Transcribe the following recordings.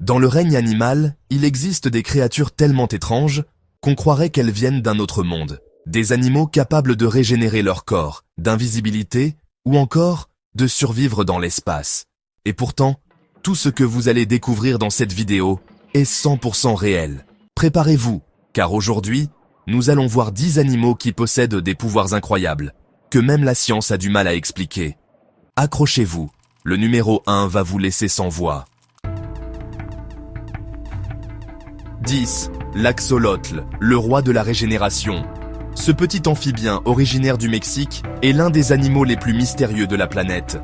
Dans le règne animal, il existe des créatures tellement étranges qu'on croirait qu'elles viennent d'un autre monde. Des animaux capables de régénérer leur corps, d'invisibilité ou encore de survivre dans l'espace. Et pourtant, tout ce que vous allez découvrir dans cette vidéo est 100% réel. Préparez-vous, car aujourd'hui, nous allons voir 10 animaux qui possèdent des pouvoirs incroyables, que même la science a du mal à expliquer. Accrochez-vous, le numéro 1 va vous laisser sans voix. 10. L'axolotl, le roi de la régénération. Ce petit amphibien originaire du Mexique est l'un des animaux les plus mystérieux de la planète.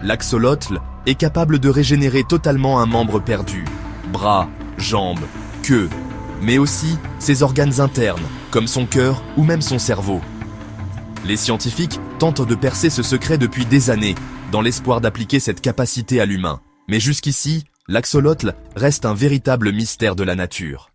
L'axolotl est capable de régénérer totalement un membre perdu, bras, jambes, queue, mais aussi ses organes internes, comme son cœur ou même son cerveau. Les scientifiques tentent de percer ce secret depuis des années, dans l'espoir d'appliquer cette capacité à l'humain. Mais jusqu'ici, l'axolotl reste un véritable mystère de la nature.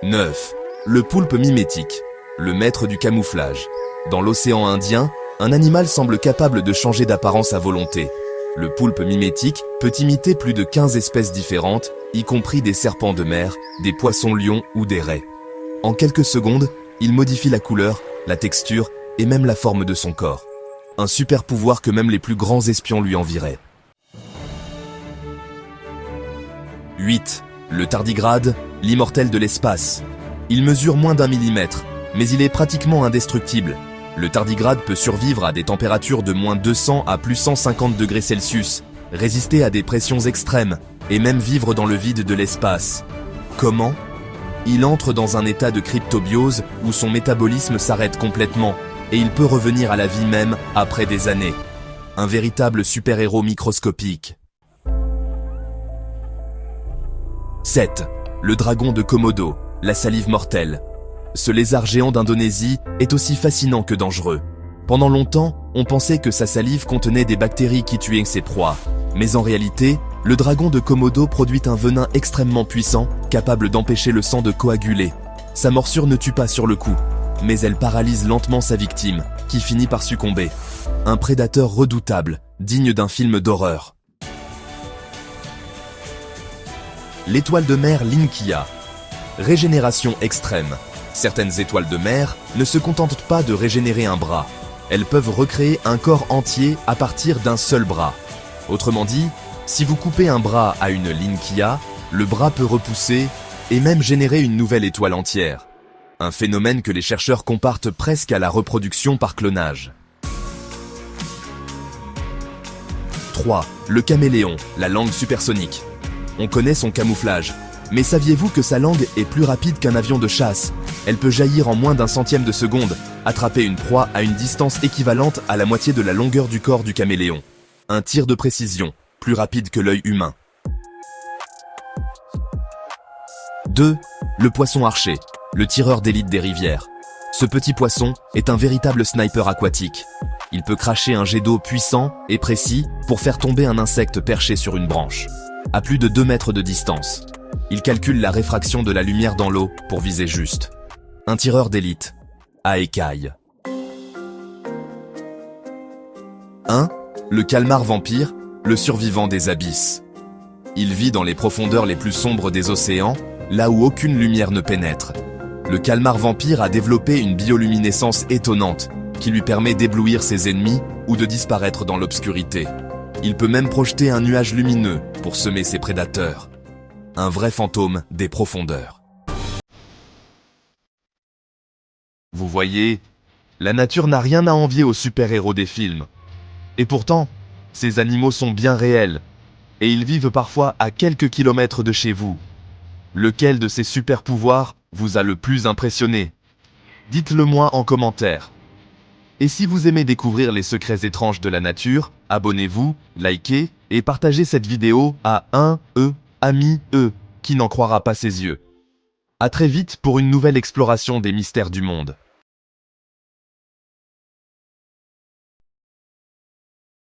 9. Le poulpe mimétique, le maître du camouflage. Dans l'océan Indien, un animal semble capable de changer d'apparence à volonté. Le poulpe mimétique peut imiter plus de 15 espèces différentes, y compris des serpents de mer, des poissons-lions ou des raies. En quelques secondes, il modifie la couleur, la texture et même la forme de son corps. Un super pouvoir que même les plus grands espions lui envieraient. 8. Le tardigrade, l'immortel de l'espace. Il mesure moins d'1 millimètre, mais il est pratiquement indestructible. Le tardigrade peut survivre à des températures de moins 200 à plus 150 degrés Celsius, résister à des pressions extrêmes et même vivre dans le vide de l'espace. Comment ? Il entre dans un état de cryptobiose où son métabolisme s'arrête complètement et il peut revenir à la vie même après des années. Un véritable super-héros microscopique. 7. Le dragon de Komodo, la salive mortelle. Ce lézard géant d'Indonésie est aussi fascinant que dangereux. Pendant longtemps, on pensait que sa salive contenait des bactéries qui tuaient ses proies. Mais en réalité, le dragon de Komodo produit un venin extrêmement puissant, capable d'empêcher le sang de coaguler. Sa morsure ne tue pas sur le coup, mais elle paralyse lentement sa victime, qui finit par succomber. Un prédateur redoutable, digne d'un film d'horreur. L'étoile de mer Linkia. Régénération extrême. Certaines étoiles de mer ne se contentent pas de régénérer un bras. Elles peuvent recréer un corps entier à partir d'un seul bras. Autrement dit, si vous coupez un bras à une Linkia, le bras peut repousser et même générer une nouvelle étoile entière. Un phénomène que les chercheurs comparent presque à la reproduction par clonage. 3. Le caméléon, la langue supersonique. On connaît son camouflage, mais saviez-vous que sa langue est plus rapide qu'un avion de chasse ? Elle peut jaillir en moins d'1 centième de seconde, attraper une proie à une distance équivalente à la moitié de la longueur du corps du caméléon. Un tir de précision, plus rapide que l'œil humain. 2. Le poisson archer, le tireur d'élite des rivières. Ce petit poisson est un véritable sniper aquatique. Il peut cracher un jet d'eau puissant et précis pour faire tomber un insecte perché sur une branche, à plus de 2 mètres de distance. Il calcule la réfraction de la lumière dans l'eau pour viser juste. Un tireur d'élite, à écailles. 1. Le calmar vampire, le survivant des abysses. Il vit dans les profondeurs les plus sombres des océans, là où aucune lumière ne pénètre. Le calmar vampire a développé une bioluminescence étonnante qui lui permet d'éblouir ses ennemis ou de disparaître dans l'obscurité. Il peut même projeter un nuage lumineux pour semer ses prédateurs. Un vrai fantôme des profondeurs. Vous voyez, la nature n'a rien à envier aux super-héros des films. Et pourtant, ces animaux sont bien réels, et ils vivent parfois à quelques kilomètres de chez vous. Lequel de ces super-pouvoirs vous a le plus impressionné ? Dites-le moi en commentaire. Et si vous aimez découvrir les secrets étranges de la nature, abonnez-vous, likez et partagez cette vidéo à un ami qui n'en croira pas ses yeux. À très vite pour une nouvelle exploration des mystères du monde.